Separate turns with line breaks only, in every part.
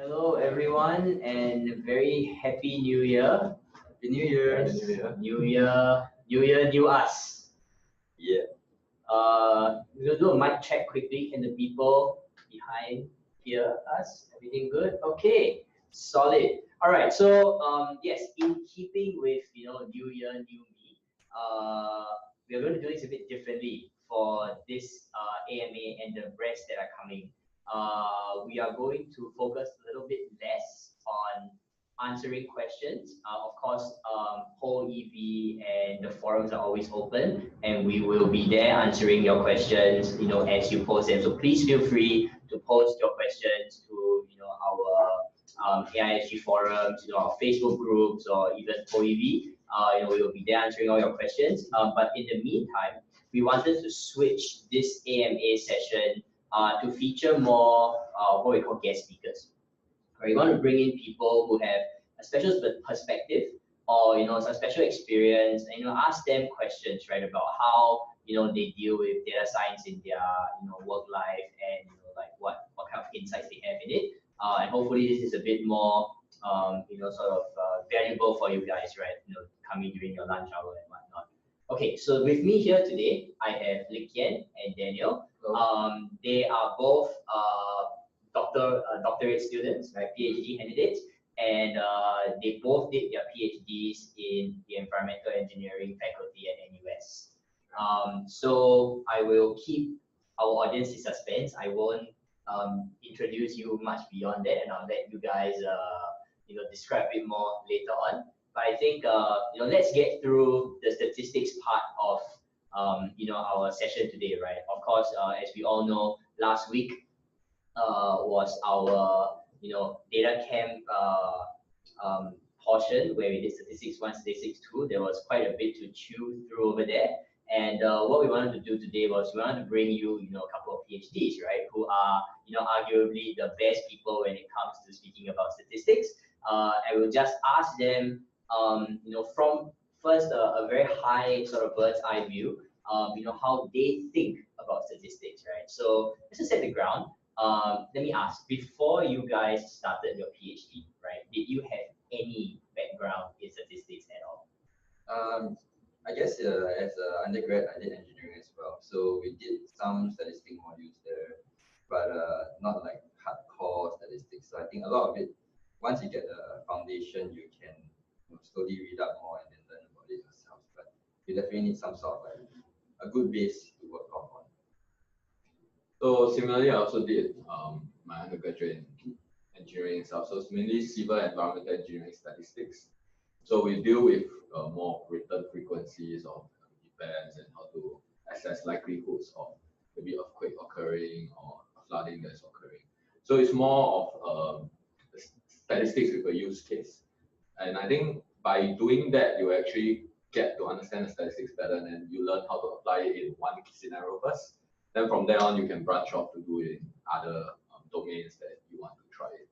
Hello, everyone, and a very happy New Year.
Happy New Year.
Happy New Year.
New Year, new us.
Yeah.
We'll do a mic check quickly. Can the people behind hear us? Everything good? Okay, solid. All right. So yes, in keeping with New Year, new me, we are going to do this a bit differently for this AMA and the rest that are coming. We are going to focus a little bit less on answering questions. Of course, whole EV and the forums are always open, and we will be there answering your questions, as you post them. So please feel free to post your questions to, our AISG forums, our Facebook groups, or even whole EV. We will be there answering all your questions. But in the meantime, we wanted to switch this AMA session to feature more what we call guest speakers. Right? We want to bring in people who have a special perspective or some special experience, and ask them questions, right, about how they deal with data science in their work life, and like what kind of insights they have in it. And hopefully this is a bit more sort of valuable for you guys, right? Coming during your lunch hour and whatnot. Okay, so with me here today, I have Lik Yen and Daniel. They are both doctorate students, right, PhD candidates, and they both did their PhDs in the environmental engineering faculty at NUS. So I will keep our audience in suspense. I won't introduce you much beyond that, and I'll let you guys describe it more later on. But I think let's get through the statistics part of our session today, right? Of course, as we all know, last week was our data camp portion where we did statistics 1, statistics 2. There was quite a bit to chew through over there. And what we wanted to do today was we wanted to bring you a couple of PhDs, right, who are arguably the best people when it comes to speaking about statistics. And we'll just ask them from first a very high sort of bird's eye view, how they think about statistics, right? So let's just set the ground. Let me ask, before you guys started your PhD, right, did you have any background in statistics at all?
I guess as an undergrad, I did engineering as well. So we did some statistic modules there, but not like hardcore statistics. So I think a lot of it, once you get the foundation, you can slowly read up more and then learn about it yourself. But you definitely need some sort of like a good base to work off on.
So similarly, I also did my undergraduate in engineering itself. So it's mainly civil environmental engineering statistics. So we deal with more written frequencies of events and how to assess likelihoods of maybe earthquake occurring or flooding that's occurring. So it's more of statistics with a use case. And I think by doing that, you actually get to understand the statistics better, and then you learn how to apply it in one scenario first. Then from there on, you can branch off to do it in other domains that you want to try it.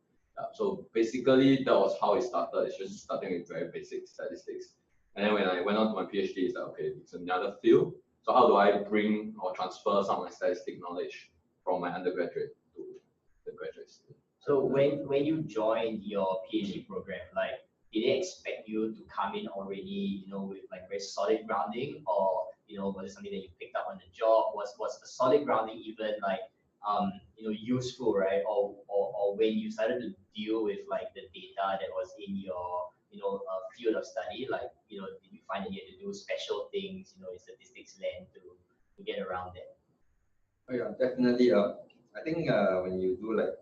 So basically, that was how it started. It's just starting with very basic statistics. And then when I went on to my PhD, it's like, okay, it's another field. So how do I bring or transfer some of my statistic knowledge from my undergraduate to the graduate student?
So when you joined your PhD program, like, did they expect you to come in already, with like very solid grounding, or was it something that you picked up on the job? Was a solid grounding even like useful, right? Or when you started to deal with like the data that was in your field of study, like did you find that you had to do special things, in statistics land to get around that?
Oh yeah, definitely. I think when you do like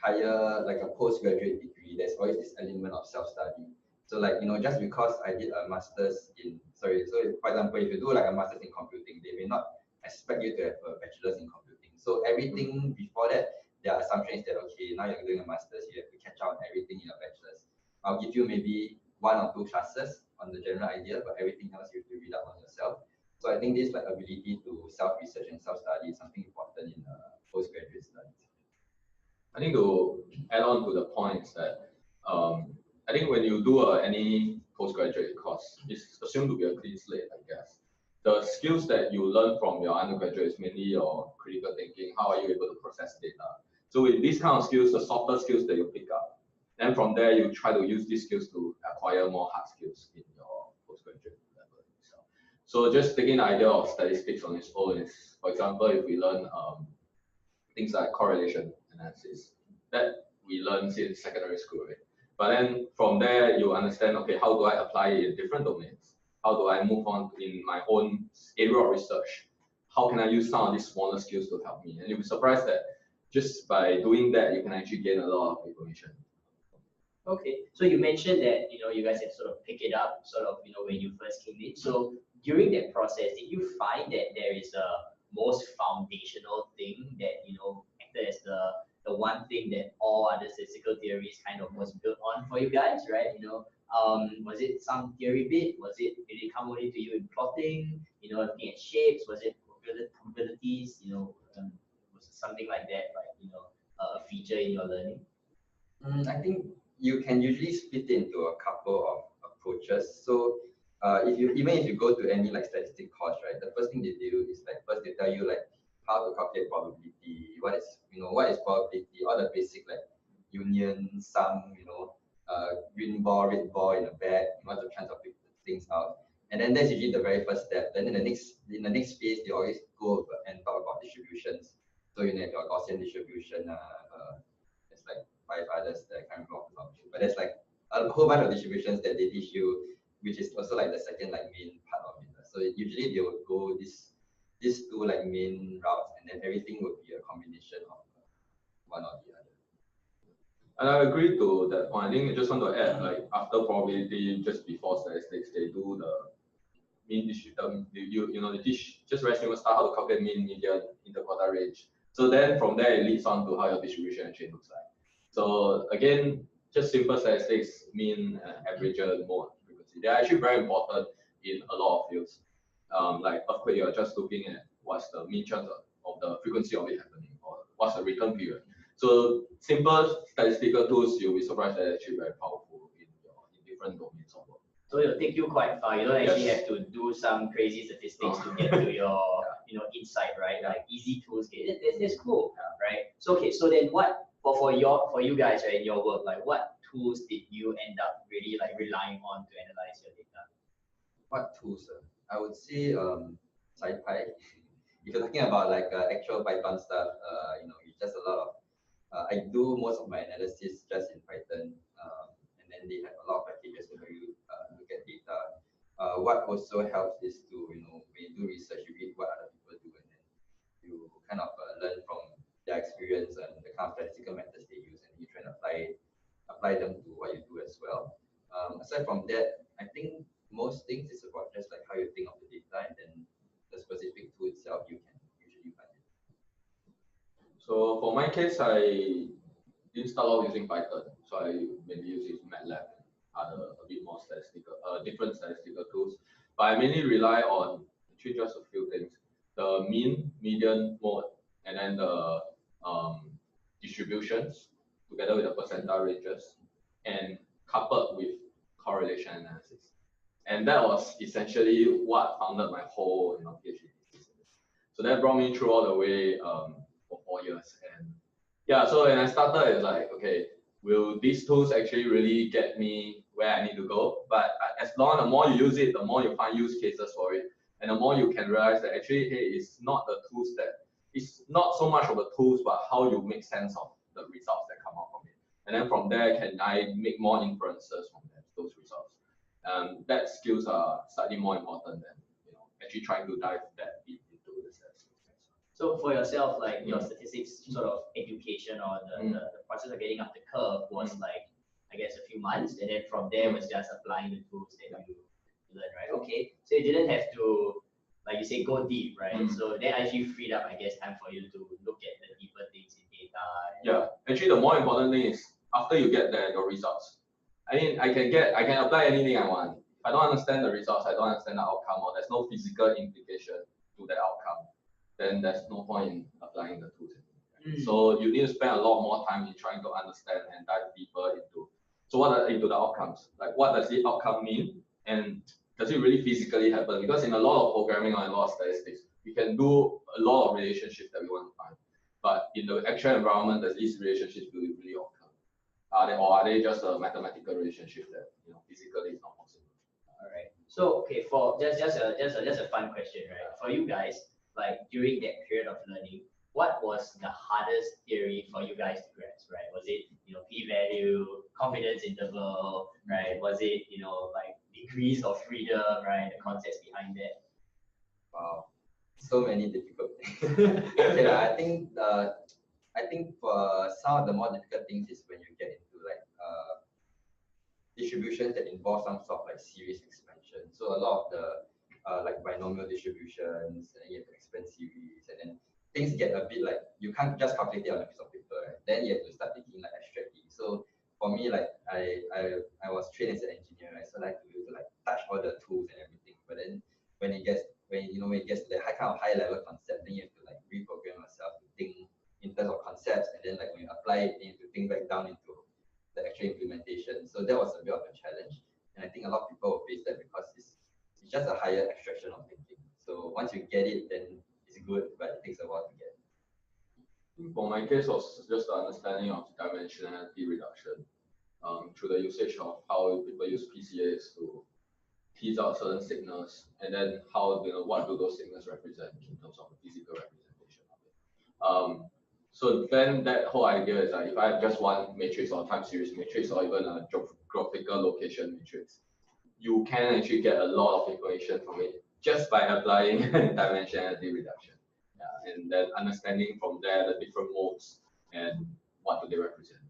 higher, like a postgraduate degree, there's always this element of self-study. So like, just because I did a master's in, so for example, if you do like a master's in computing, they may not expect you to have a bachelor's in computing. So everything before that, their assumption is that, okay, now you're doing a master's, you have to catch up on everything in a bachelor's. I'll give you maybe 1 or 2 classes on the general idea, but everything else you have to read up on yourself. So I think this like ability to self-research and self-study is something important in postgraduate studies.
I think to add on to the points that I think when you do any postgraduate course, it's assumed to be a clean slate, I guess. The skills that you learn from your undergraduate is mainly your critical thinking. How are you able to process data? So with these kind of skills, the softer skills that you pick up, then from there you try to use these skills to acquire more hard skills in your postgraduate level itself. So just taking the idea of statistics on its own is, for example, if we learn things like correlation analysis, that we learn since secondary school, right? But then from there, you understand, okay, how do I apply it in different domains? How do I move on in my own area of research? How can I use some of these smaller skills to help me? And you'll be surprised that just by doing that, you can actually gain a lot of information.
Okay, so you mentioned that you guys had sort of pick it up sort of when you first came in. So during that process, did you find that there is a most foundational thing that acted as the one thing that all other statistical theories kind of was built on for you guys, right? Was it some theory bit? Did it come only to you in plotting? Looking at shapes? Was it probabilities? Was it something like that, like a feature in your learning?
I think you can usually split it into a couple of approaches. So even if you go to any like statistic course, right, the first thing they do is like first they tell you like how to calculate probability, what is probability, all the basic like union, sum, green ball, red ball in a bag, you want to try to pick things out. And then that's usually the very first step. Then in the next phase, they always go over and talk about distributions. So you have your Gaussian distribution, it's like 5 others that I can't remember off the top of my head. But there's like a whole bunch of distributions that they teach you, which is also like the second like main part of it. So usually they would go these two like main routes, and then everything would be a combination of one or the other.
And I agree to that point. I think I just want to add, like after probability, just before statistics, they do the mean distribution. They teach just very simple stuff, how to calculate mean, median, interquartile range. So then from there it leads on to how your distribution actually looks like. So again, just simple statistics, mean, average, mode, frequency. They're actually very important in a lot of fields. Like earthquake, you're just looking at what's the mean chance of the frequency of it happening, or what's the return period. So simple statistical tools, you'll be surprised that actually very powerful in different domains of work.
So it'll take you quite far. You don't actually have to do some crazy statistics to get to your insight, right? Like easy tools. That's cool, right? So okay, so then what for you guys, right, in your work, like what tools did you end up really like relying on to analyze your data?
What tools? I would say SciPy. If you're talking about like actual Python stuff, it's just a lot of I do most of my analysis just in Python, and then they have a lot of packages to help you look at data. What also helps is to, when you do research, you read what other people do, and then you kind of learn from their experience and the kind of statistical methods they use, and you try to apply them to what you do as well. Aside from that, I think most things is about just like how you think of the data, and then the specific tool itself you can usually find it.
So for my case, I didn't start off using Python, so I mainly use MATLAB and other a bit more different statistical tools. But I mainly rely on actually just a few things: the mean, median, mode, and then the distributions together with the percentile ranges, and coupled with correlation analysis. And that was essentially what founded my whole PhD thesis. So that brought me through all the way for 4 years. And yeah, so when I started, it's like, okay, will these tools actually really get me where I need to go? But the more you use it, the more you find use cases for it. And the more you can realize that actually, hey, it's not so much of the tools, but how you make sense of the results that come out from it. And then from there, can I make more inferences from those results? That skills are slightly more important than actually trying to dive that deep into the statistics.
So for yourself, like your statistics sort of education or the process of getting up the curve was like, I guess, a few months, and then from there was just applying the tools that you learned, right? Okay, so you didn't have to, like you say, go deep, right? So that actually freed up, I guess, time for you to look at the deeper things in data.
Yeah, actually, the more important thing is after you get your results. I mean, I can apply anything I want. If I don't understand the results, I don't understand the outcome, or there's no physical implication to that outcome, then there's no point in applying the tools. So you need to spend a lot more time in trying to understand and dive deeper into the outcomes. Like, what does the outcome mean, and does it really physically happen? Because in a lot of programming or a lot of statistics, we can do a lot of relationships that we want to find. but in the actual environment, does these relationships really occur? Are they just a mathematical relationship that physically is not possible?
All right. So okay, for just a fun question, right? For you guys, like during that period of learning, what was the hardest theory for you guys to grasp, right? Was it p-value, confidence interval, right? Was it like degrees of freedom, right? The concepts behind that.
Wow, so many difficult things. Okay, I think for some of the more difficult things is when you get into like distributions that involve some sort of like series expansion. So a lot of the like binomial distributions, and you have to expand series, and then things get a bit like you can't just calculate it on a piece of paper, right? Then you have to start thinking like abstractly. So for me, like I was trained as an engineer, right? So I like to be able to like touch all the tools and everything. But then when it gets when it gets to the kind of high level concept, then you have to like reprogram yourself to think in terms of concepts, and then like when you apply it, then you have to think back down into the actual implementation. So that was a bit of a challenge. And I think a lot of people will face that because it's just a higher abstraction of thinking. So once you get it, then it's good, but it takes a while to get.
For my case, was just the understanding of dimensionality reduction through the usage of how people use PCAs to tease out certain signals, and then how what do those signals represent in terms of the physical representation of it. So then that whole idea is that if I have just one matrix or time series matrix or even a graphical location matrix, you can actually get a lot of information from it just by applying dimensionality reduction. Yeah, and then understanding from there the different modes and what do they represent.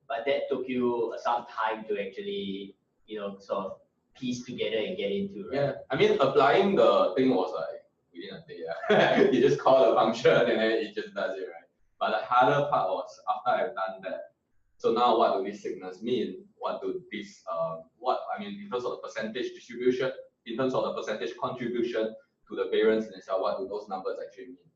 But that took you some time to actually, sort of piece together and get into, right?
Yeah, I mean, applying the thing was like within a day. Yeah. You just call a function and then it just does it, right? But the harder part was after I've done that. So now what do these signals mean? What do these, in terms of the percentage distribution, in terms of the percentage contribution to the variance in itself, what do those numbers actually mean?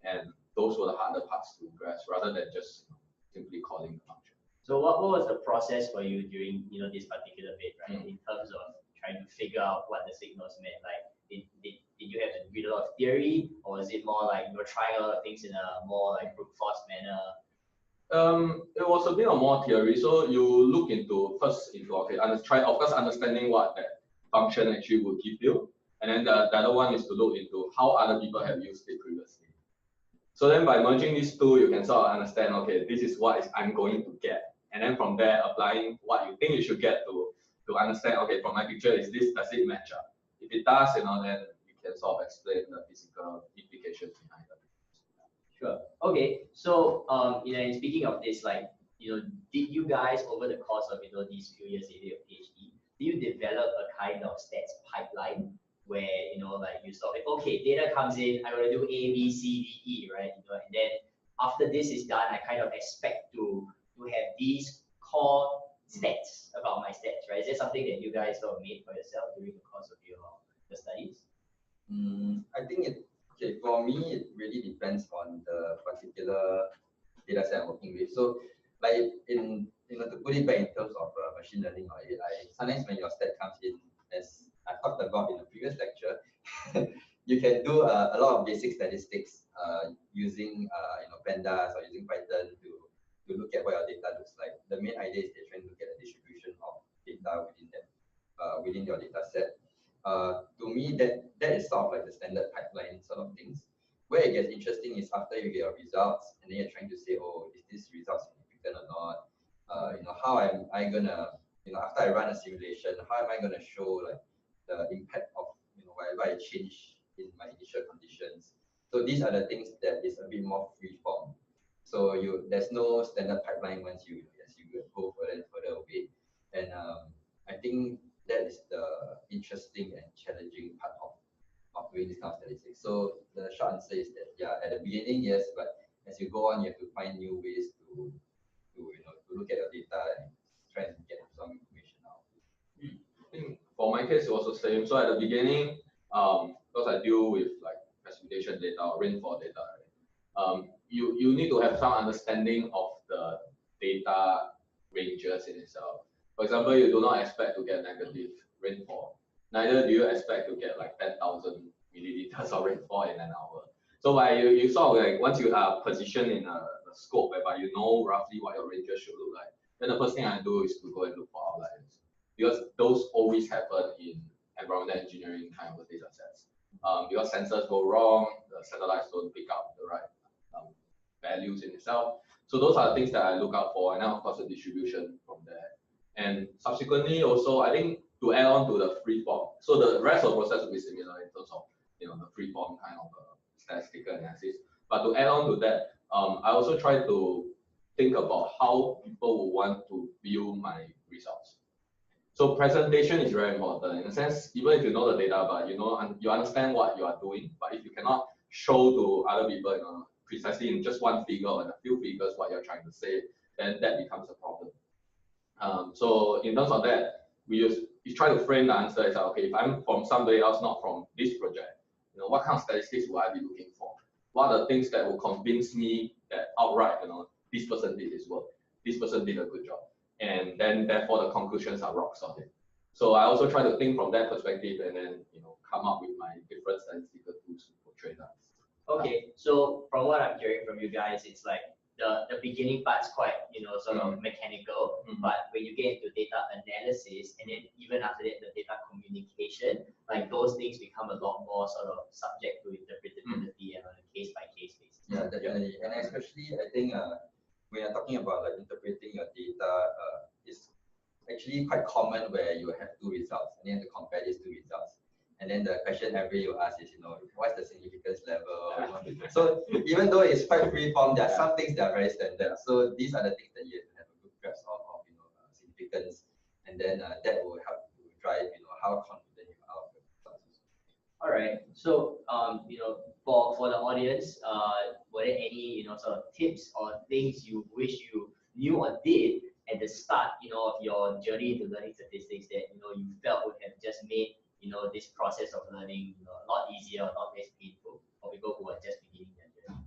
And those were the harder parts to grasp rather than just simply calling the function.
So what was the process for you during this particular bit, right? In terms of trying to figure out what the signals meant, like did you have to read a lot of theory, or was it more like trying a lot of things in a more like brute force manner?
It was a bit of more theory. So you look into try of course understanding what that function actually would give you, and then the other one is to look into how other people have used it previously. So then by merging these two, you can sort of understand, okay, this is what I'm going to get. And then from there, applying what you think you should get to understand, okay, from my picture, does it match up? If it does, then you can sort of explain the physical implications behind it.
Sure. Okay. So, and speaking of this, like, did you guys over the course of these few years in your PhD, do you develop a kind of stats pipeline where like you start with, okay, data comes in, I'm gonna do A, B, C, D, E, right? And then after this is done, I kind of expect to have these core stats about my stats, right? Is there something that you guys sort of made for yourself during the course of your studies?
I think for me, it really depends on the particular data set I'm working with. So, like to put it back in terms of machine learning or AI, sometimes when your stat comes in, as I talked about in the previous lecture, you can do a lot of basic statistics using pandas or using Python to look at what your data looks like. The main idea is they're trying to look at the distribution of data within your data set. To me, that is sort of like the standard pipeline sort of things. Where it gets interesting is after you get your results, and then you're trying to say, oh, is this result significant or not? How am I gonna, after I run a simulation, how am I gonna show like the impact of whatever I change in my initial conditions? So these are the things that is a bit more free form. So there's no standard pipeline as you go further and further away. And I think that is the interesting and challenging part of doing this kind of statistics. So the short answer is that at the beginning, yes, but as you go on, you have to find new ways to look at your data and try and get some information out.
I think for my case, it was the same. So at the beginning, because I deal with like precipitation data or rainfall data, right? You need to have some understanding of the data ranges in itself. For example, you do not expect to get negative rainfall. Neither do you expect to get like 10,000 milliliters of rainfall in an hour. So you sort of like, once you are positioned in a scope whereby you know roughly what your ranges should look like, then the first thing I do is to go and look for outliers. Because those always happen in environmental engineering kind of data sets. Because sensors go wrong, the satellites don't pick up the right values in itself. So those are the things that I look out for, and then of course the distribution from there. And subsequently also, I think to add on to the free form, so the rest of the process will be similar in terms of the free form kind of statistical analysis. But to add on to that, I also try to think about how people will want to view my results. So presentation is very important in a sense, even if you know the data, but you understand what you are doing, but if you cannot show to other people, precisely in just one figure or in a few figures what you're trying to say, then that becomes a problem. So in terms of that, we try to frame the answer as okay, if I'm from somebody else, not from this project, what kind of statistics will I be looking for? What are the things that will convince me that outright, this person did his work, this person did a good job, and then therefore the conclusions are rock solid. So I also try to think from that perspective, and then come up with my different statistical tools to portray that.
Okay, so from what I'm hearing from you guys, it's like the beginning part's quite sort of mechanical, but when you get into data analysis and then even after that the data communication, like those things become a lot more sort of subject to interpretability and on a case by case basis.
Yeah, definitely, and especially I think when you're talking about like interpreting your data, it's actually quite common where you have two results and you have to compare these two results. And then the question every you ask is, what's the significance level? So even though it's quite free form, there are some things that are very standard. So these are the things that you have to have a good grasp of significance, and then that will help to drive, how confident you are of the results.
All right. So for the audience, were there any sort of tips or things you wish you knew or did at the start, of your journey into learning statistics that you felt would have just made this process of learning a lot easier, a lot less painful for people who are just beginning their journey?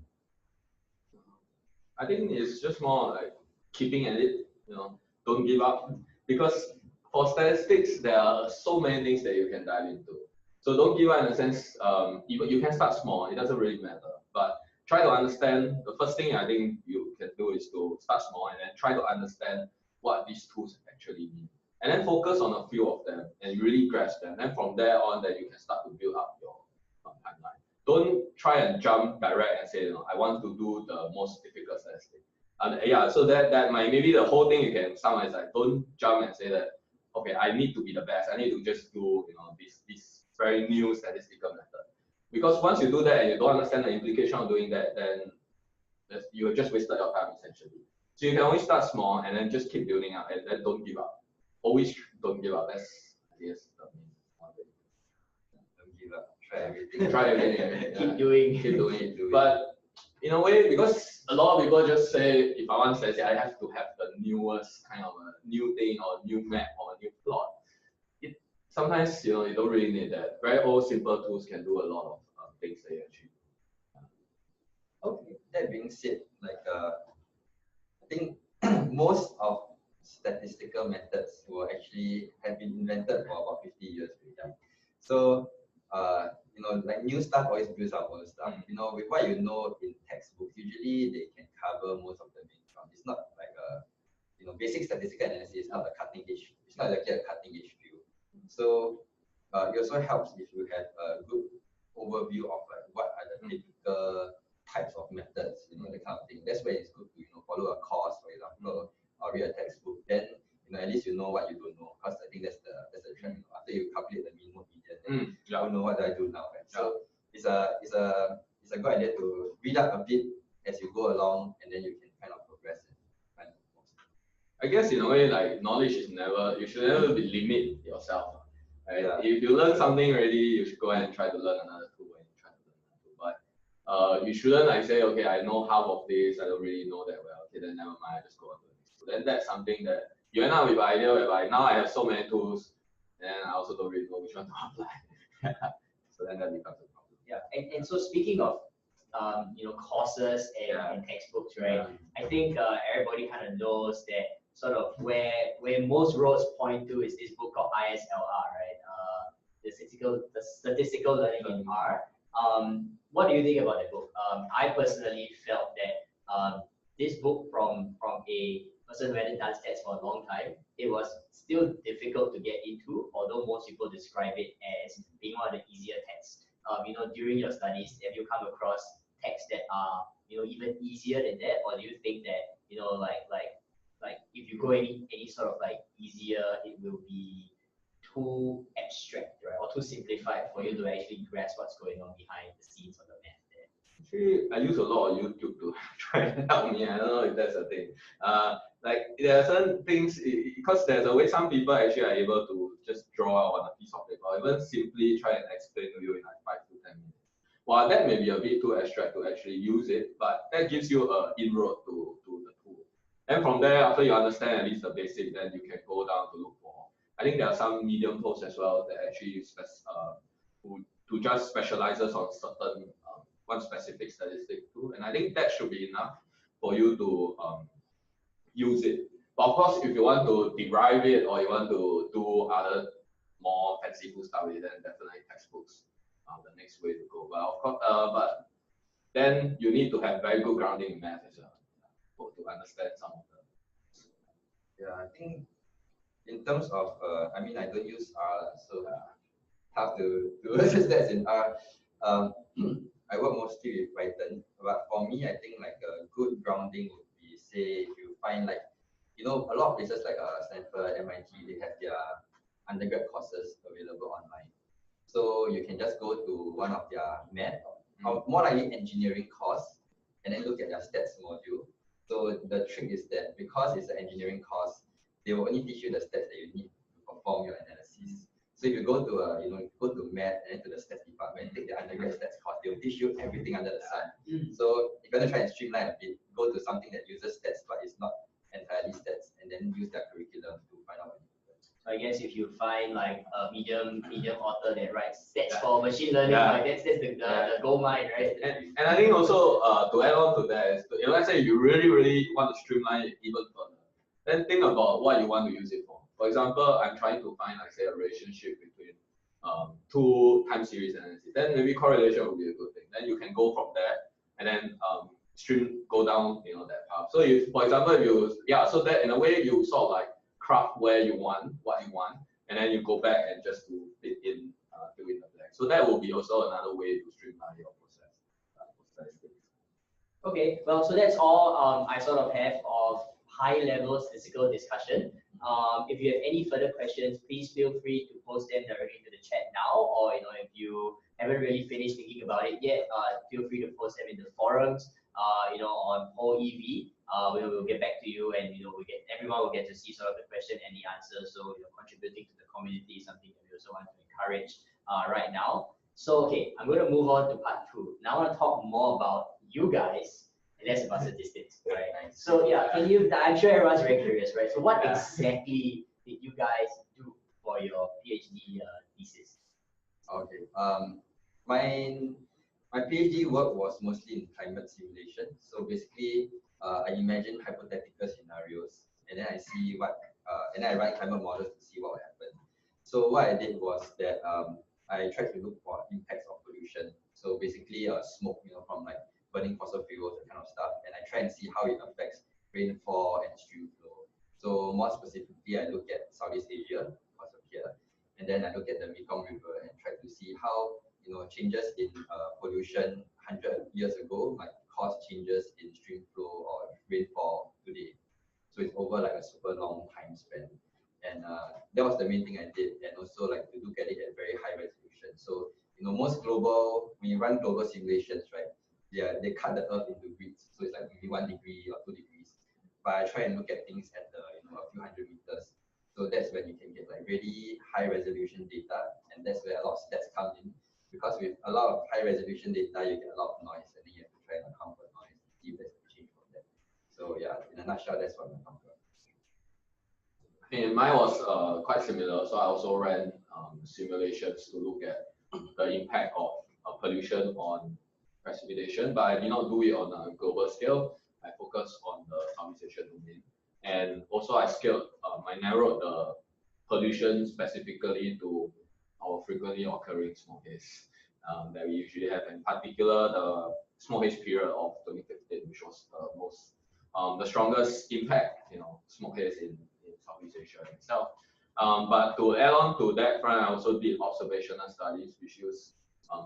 I think it's just more like keeping at it, don't give up. Because for statistics, there are so many things that you can dive into. So don't give up in a sense, you can start small, it doesn't really matter. But try to understand, the first thing I think you can do is to start small and then try to understand what these tools actually mean. And then focus on a few of them and really grasp them. And from there on, then you can start to build up your timeline. Don't try and jump direct and say, I want to do the most difficult statistic. And yeah, so that might maybe the whole thing you can summarize like, don't jump and say that, okay, I need to be the best. I need to just do this very new statistical method. Because once you do that and you don't understand the implication of doing that, then you have just wasted your time essentially. So you can always start small and then just keep building up and then don't give up. Always don't give up. That's, I guess, the main one.
Don't give up. Try everything.
Try everything.
Keep doing.
Keep doing it. But in a way, because a lot of people just say, if I want to say, I have to have the newest kind of a new thing or new map or a new plot. Sometimes you don't really need that. Very old simple tools can do a lot of things that you achieve.
Okay. That being said, like I think most of statistical methods will actually have been invented for about 50 years. So like new stuff always builds up old stuff. With what you know in textbooks, usually they can cover most of the main ground. It's not like basic statistical analysis is not a cutting edge. It's not like a cutting edge field. So it also helps if you have a good overview of like what are the typical types of methods, that kind of thing. That's where it's good to follow a course, for example, or read a textbook. Then at least you know what you don't know. Because I think that's the trend. After you calculate the minimum median, then you don't know what do I do now. Right? So it's a good idea to read up a bit as you go along, and then you can kind of progress.
I guess in a way, like knowledge is you should never limit yourself. Right? Yeah. If you learn something already, you should go and try to learn another tool and try to learn another tool. But you shouldn't like say, okay, I know half of this, I don't really know that well. Okay, then never mind, I just go on to the next tool. Then that's something that you end up with an idea whereby now I have so many tools, and I also don't really know which one to apply. So then that becomes a problem.
Yeah, and so speaking of courses and textbooks, right? I think everybody kind of knows that sort of where most roads point to is this book called ISLR, right? The statistical learning in R. what do you think about the book? I personally felt that this book from a person who hadn't done stats for a long time, it was still difficult to get into, although most people describe it as being one of the easier texts. During your studies, have you come across texts that are even easier than that, or do you think that like if you go any sort of like easier, it will be too abstract, right, or too simplified for you to actually grasp what's going on behind the scenes of the math there?
Actually, I use a lot of YouTube to try and help me. I don't know if that's a thing. Like there are certain things because there's a way some people actually are able to just draw out on a piece of paper, or even simply try and explain to you in like 5 to 10 minutes. While that may be a bit too abstract to actually use it, but that gives you an inroad to the tool. And from there, after you understand at least the basic, then you can go down to look for. I think there are some Medium posts as well that actually who just specializes on certain one specific statistic too, and I think that should be enough for you to use it. But of course, if you want to derive it or you want to do other more fanciful stuff with it, then definitely textbooks the next way to go. But of course, but then you need to have very good grounding in math as well to understand some of them.
Yeah, I think in terms of, I mean, I don't use R, so have to do stats in R. I work mostly with Python, but for me, I think like a good grounding would be, say, if you find like, a lot of places like Stanford, MIT, they have their undergrad courses available online. So you can just go to one of their math, or more likely engineering course, and then look at their stats module. So the trick is that because it's an engineering course, they will only teach you the stats that you need to perform your analysis. So if you go to go to math and then to the stats department, take the undergrad stats course, they'll teach you everything under the sun. So if you want to try and streamline a bit, go to something that uses stats but is not entirely stats, and then use their curriculum to find out.
So I guess if you find like a medium author that writes stats for machine learning, like that's the gold mine, right?
And I think also to add on to that is, let's say you really want to streamline it even further, then think about what you want to use it for. For example, I'm trying to find, like, say, a relationship between two time series analysis. Then maybe correlation would be a good thing. Then you can go from there and then go down, that path. So if, for example, so that in a way you sort of like craft where you want, what you want, and then you go back and just to fit in, fill in the blank. So that will be also another way to streamline your process.
Okay, well, so that's all I sort of have of high-level statistical discussion. If you have any further questions, please feel free to post them directly to the chat now, or if you haven't really finished thinking about it yet, feel free to post them in the forums. On Poll EV, we'll get back to you, and everyone will get to see sort of the question and the answer. So contributing to the community is something that we also want to encourage right now. So okay, I'm going to move on to part 2. Now I want to talk more about you guys and less about statistics, right? So yeah, I'm sure everyone's very curious, right? So what exactly did you guys do for your PhD thesis?
Okay. My PhD work was mostly in climate simulation. So basically, I imagine hypothetical scenarios, and then I see and then I write climate models to see what will happen. So what I did was that I tried to look for impacts of pollution. So basically, smoke, from like burning fossil fuels, that kind of stuff, and I try and see how it affects rainfall and stream flow. So more specifically, I look at Southeast Asia because of here, and then I look at the Mekong River and try to see how changes in pollution 100 years ago might cause changes in stream flow or rainfall today. So it's over like a super long time span. And that was the main thing I did, and also like to look at it at very high resolution. So most when you run global simulations, right? They cut the Earth into grids, so it's like maybe 1 degree or 2 degrees. But I try and look at things at a few hundred meters. So that's when you can get like really high resolution data, and that's where a lot of stats come in. Because with a lot of high resolution data, you get a lot of noise, and then you have to try and account for noise, see if there's a change from that. So yeah, in a nutshell, that's what I'm talking about.
And mine was quite similar. So I also ran simulations to look at the impact of pollution on precipitation, but I did not do it on a global scale. I focused on the Southeast Asia domain, and also I narrowed the pollution specifically to our frequently occurring smog haze. that we usually have, in particular the small haze period of 2015, which was the most the strongest impact, smoke haze in Southeast Asia itself. But to add on to that front, I also did observational studies, which use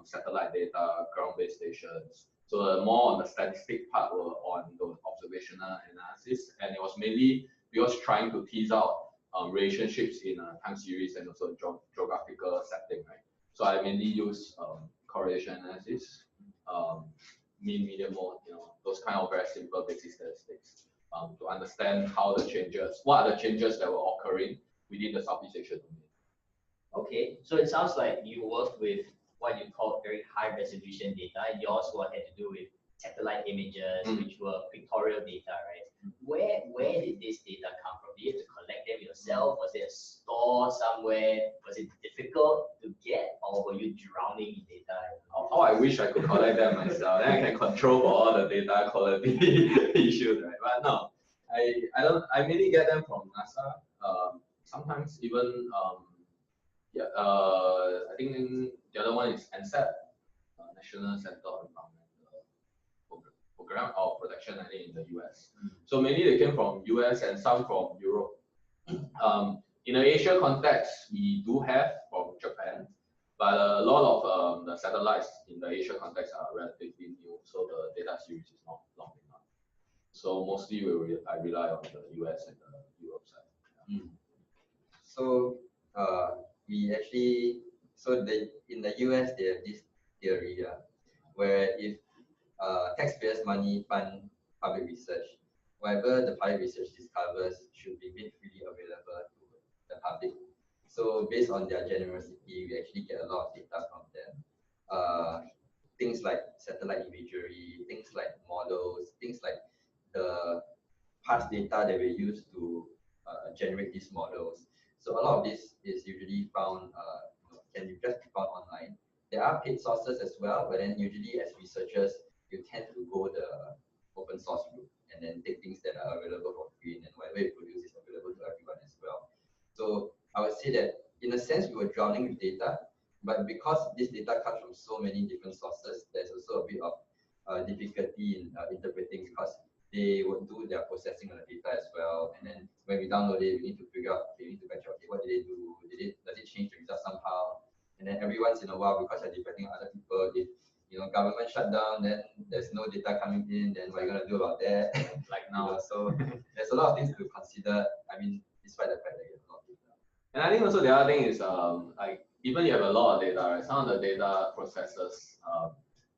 satellite data, ground-based stations. So more on the statistic part were on the observational analysis, and it was mainly because trying to tease out relationships in a time series and also geographical setting, right? So I mainly use correlation analysis, mean, median, mode, those kind of very simple basic statistics to understand how the changes, what are the changes that were occurring within the Southeast Asia domain.
Okay, so it sounds like you worked with what you call very high resolution data. Yours what had to do with satellite images, which were pictorial data, right? Where did this data come from? Did you have to collect them yourself? Was it a store somewhere? Was it difficult to get, or were you drowning in data?
Oh, I wish I could collect them myself. Then I can control for all the data quality issues, right? But no, I don't. I mainly get them from NASA. Sometimes even I think the other one is NSEP, National Center of Environmental Program or Protection, I think in the US. So mainly they came from US and some from Europe. In the Asia context, we do have from Japan, but a lot of the satellites in the Asia context are relatively new, so the data series is not long enough. So mostly I rely on the US and the Europe side. Yeah.
So we actually, in the US they have this theory where if taxpayers' money fund public research, whatever the public research discovers should be made freely available to the public. So based on their generosity, we actually get a lot of data from them. Things like satellite imagery, things like models, things like the past data that we use to generate these models. So a lot of this is usually found, can just be found online. There are paid sources as well, but then usually as researchers, you tend to go the open source route and then take things that are available for free, and then whatever you produce is available to everyone as well. So I would say that in a sense we were drowning with data, but because this data comes from so many different sources, there's also a bit of difficulty in interpreting, because they would do their processing on the data as well, and then when we download it, we need to figure out, we need to match out, okay, what did they do? Does it change the result somehow? And then every once in a while, because you're depending on other people, if government shut down, then there's no data coming in, then what are you gonna do about that?
Like now.
So there's a lot of things to consider. I mean, despite the fact that you have a lot of data.
And I think also the other thing is like even you have a lot of data, right? Some of the data processors,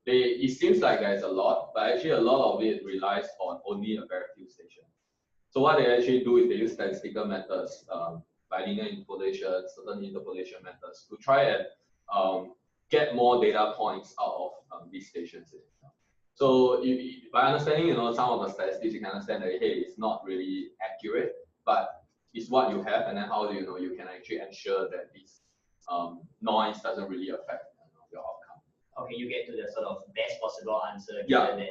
it seems like there's a lot, but actually a lot of it relies on only a very few stations. So what they actually do is they use statistical methods, bilinear interpolation, certain interpolation methods to try and get more data points out of these stations. So by understanding, some of the statistics, you can understand that, hey, it's not really accurate, but it's what you have, and then how do you know you can actually ensure that this noise doesn't really affect your outcome.
Okay, you get to the sort of best possible answer.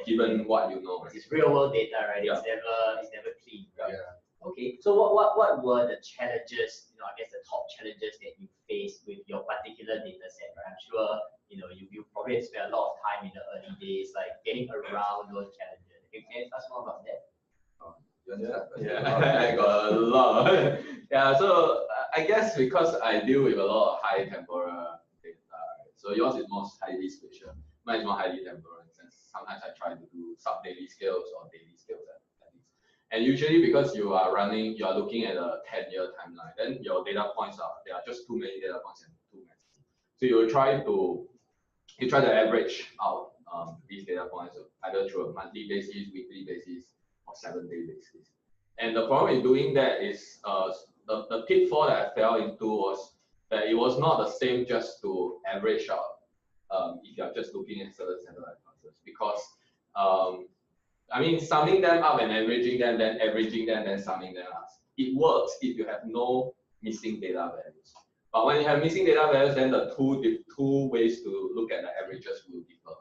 Given what you know.
It's real world data, right?
Yeah.
It's never clean. Right?
Yeah.
Okay, so what were the challenges, I guess the top challenges that you faced with your particular data set, right? I'm sure, you probably had spent a lot of time in the early days, like getting around those challenges. Can you tell us more about that?
I got a lot. Yeah, so I guess because I deal with a lot of high temporal data, right? So yours is more highly spatial, mine is more highly temporal, and sometimes I try to do sub-daily scales or daily scales at least. And usually because you are looking at a 10-year timeline, then your data points there are just too many data points and too messy. So you try to average out these data points either through a monthly basis, weekly basis, or 7-day basis. And the problem in doing that is the pitfall that I fell into was that it was not the same just to average out if you're just looking at certain satellite clusters, because I mean, summing them up and averaging them, then averaging them, then summing them up. It works if you have no missing data values. But when you have missing data values, then the two ways to look at the averages will differ.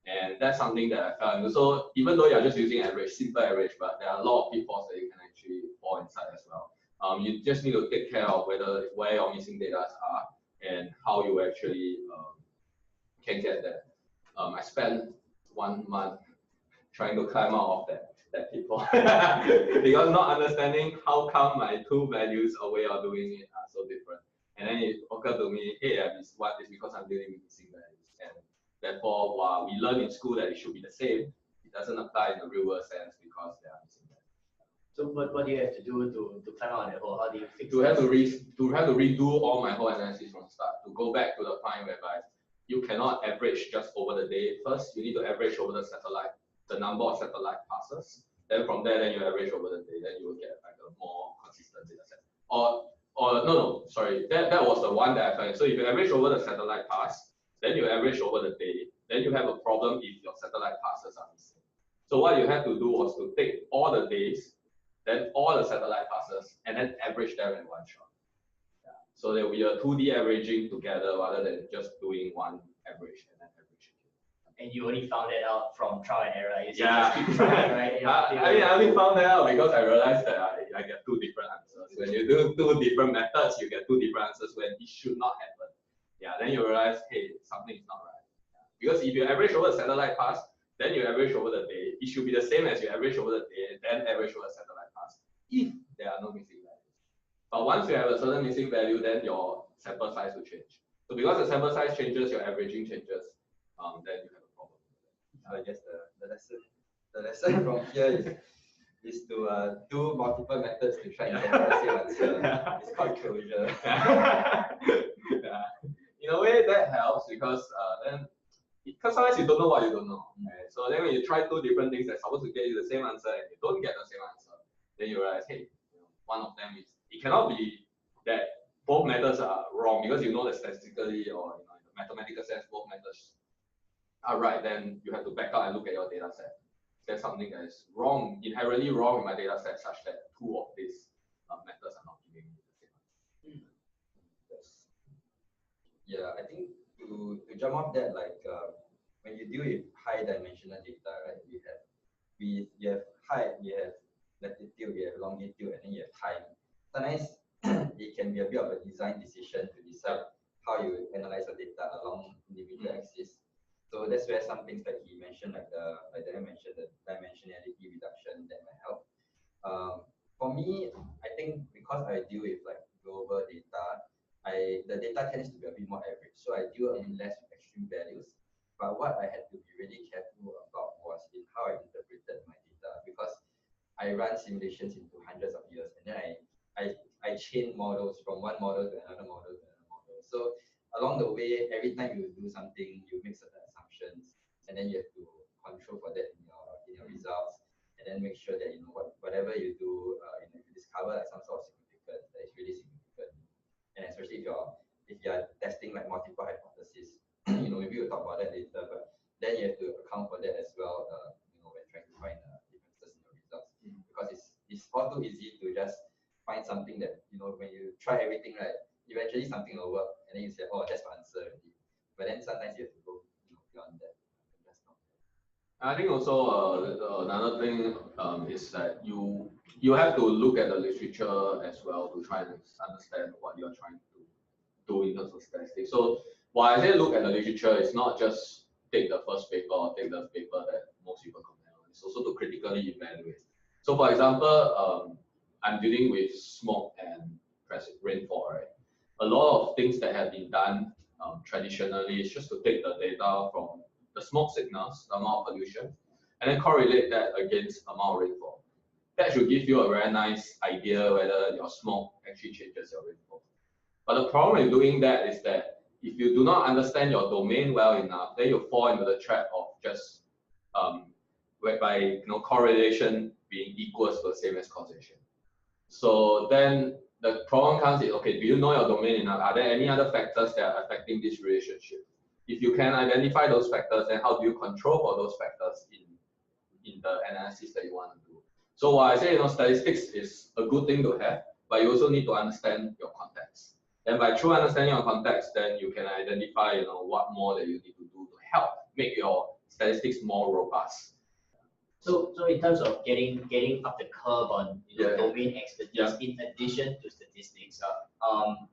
And that's something that I found. So even though you're just using average, simple average, but there are a lot of pitfalls that you can actually fall inside as well. You just need to take care of where your missing data are and how you actually can get there. I spent 1 month trying to climb out of that pitfall because not understanding how come my two values or way of doing it are so different. And then it occurred to me, hey, it's because I'm dealing with missing values. And therefore, while we learn in school that it should be the same, it doesn't apply in the real world sense because there are missing values.
So what do you have to do to climb out of that hole? How do you fix
to
it?
have to redo all my whole analysis from start, to go back to the point whereby you cannot average just over the day. First, you need to average over the satellite, the number of satellite passes. Then from there, then you average over the day. Then you will get like a more consistent data set. No, sorry, that was the one that I found. So if you average over the satellite pass, then you average over the day. Then you have a problem if your satellite passes are missing. So what you have to do was to take all the days, then all the satellite passes, and then average them in one shot. Yeah. So there will be a 2D averaging together rather than just doing one average and then average.
And you only found that out from trial and error. You
Yeah.
just keep trying, right?
I only found that out because I realized that I get two different answers. When you do two different methods, you get two different answers when it should not happen. Yeah, then you realize, hey, something is not right. Yeah. Because if you average over the satellite pass, then you average over the day. It should be the same as you average over the day, then average over the satellite pass, if there are no missing values. But once you have a certain missing value, then your sample size will change. So because the sample size changes, your averaging changes, then you have a problem.
So I guess the lesson from here is to do multiple methods to try and get the same answer. It's called closure.
Yeah. In a way, that helps because because sometimes you don't know what you don't know. Right? So then when you try two different things that's supposed to get you the same answer and you don't get the same answer, then you realize, hey, one of them is, it cannot be that both methods are wrong because you know that statistically or in the mathematical sense both methods are right. Then you have to back out and look at your data set. There's something that is wrong, inherently wrong in my data set, such that two of these methods are not giving me the same answer.
Yeah, I think to jump off that, like when you deal with high dimensional data, right? You have height, you have latitude, you have longitude, and then you have time. Sometimes it can be a bit of a design decision to decide how you analyze the data along individual axes. So that's where some things that he mentioned, like I mentioned, the dimensionality reduction that might help. For me, I think because I deal with like global data, the data tends to be a bit more average. So I deal a bit less with extreme values. But what I had to be really careful about was in how I interpreted my data, because I run simulations into hundreds of years, and then I chain models from one model to another model to another model. So along the way, every time you do something, you make certain assumptions, and then you have to control for that in your results, and then make sure that whatever you do, if you discover like some sort of significance that is really significant, and especially if you are testing like multiple hypotheses, maybe we'll talk about that later, but then you have to account for that as well, when trying to find differences in the results, because it's all too easy to just find something that, when you try everything right, eventually something will work, and then you say, oh, that's my answer already. But then sometimes you have to go beyond that. That's not
I think also another thing is that you have to look at the literature as well to try and understand what you're trying to do in terms of statistics. So while I say look at the literature, it's not just take the first paper or take the paper that most people comment on. It's also to critically evaluate. So for example, I'm dealing with smoke and rainfall, right? A lot of things that have been done traditionally is just to take the data from the smoke signals, the amount of pollution, and then correlate that against the amount of rainfall. That should give you a very nice idea whether your smoke actually changes your rainfall. But the problem with doing that is that if you do not understand your domain well enough, then you fall into the trap of just whereby correlation being equals to the same as causation. So then the problem comes is, okay, do you know your domain enough? Are there any other factors that are affecting this relationship? If you can identify those factors, then how do you control for those factors in the analysis that you want to do? So while I say statistics is a good thing to have, but you also need to understand your context. And by true understanding your context, then you can identify what more that you need to do to help make your statistics more robust.
So in terms of getting up the curve on domain expertise in addition to statistics,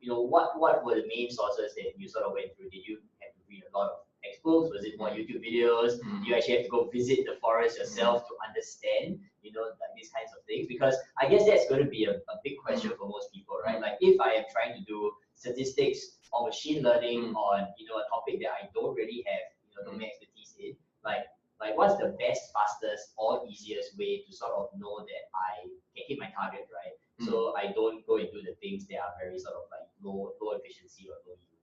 what were the main sources that you sort of went through? Did you have to read a lot of textbooks? Was it more YouTube videos? Do you actually have to go visit the forest yourself to understand, like these kinds of things? Because I guess that's going to be a big question for most people, right? Like if I am trying to do statistics or machine learning on, a topic that I don't really have, domain expertise in, like what's the best, fastest, or easiest way to sort of know that I can hit my target, right? So I don't go into the things that are very sort of like low efficiency or low yield.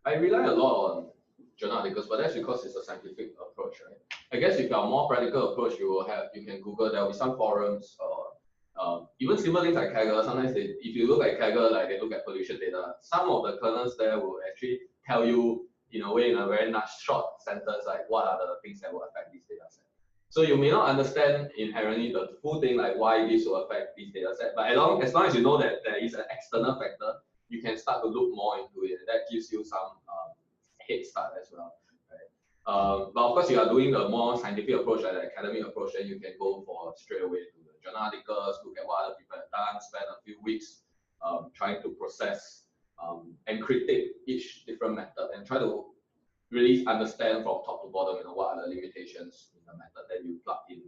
I rely a lot on journal articles, but that's because it's a scientific approach, right? I guess if you are more practical approach, you can Google. There will be some forums or even simple things like Kaggle. Sometimes if you look at Kaggle, like they look at pollution data, some of the kernels there will actually tell you in a way, in a very nice short sentence, like what are the things that will affect this data set. So you may not understand inherently the full thing, like why this will affect this data set, but as long as you know that there is an external factor, you can start to look more into it, and that gives you some head start as well, right? But of course, you are doing the more scientific approach, like the academic approach, then you can go for straight away to the journal articles, look at what other people have done, spend a few weeks trying to process and critique each different method, and try to really understand from top to bottom, what are the limitations in the method that you plug in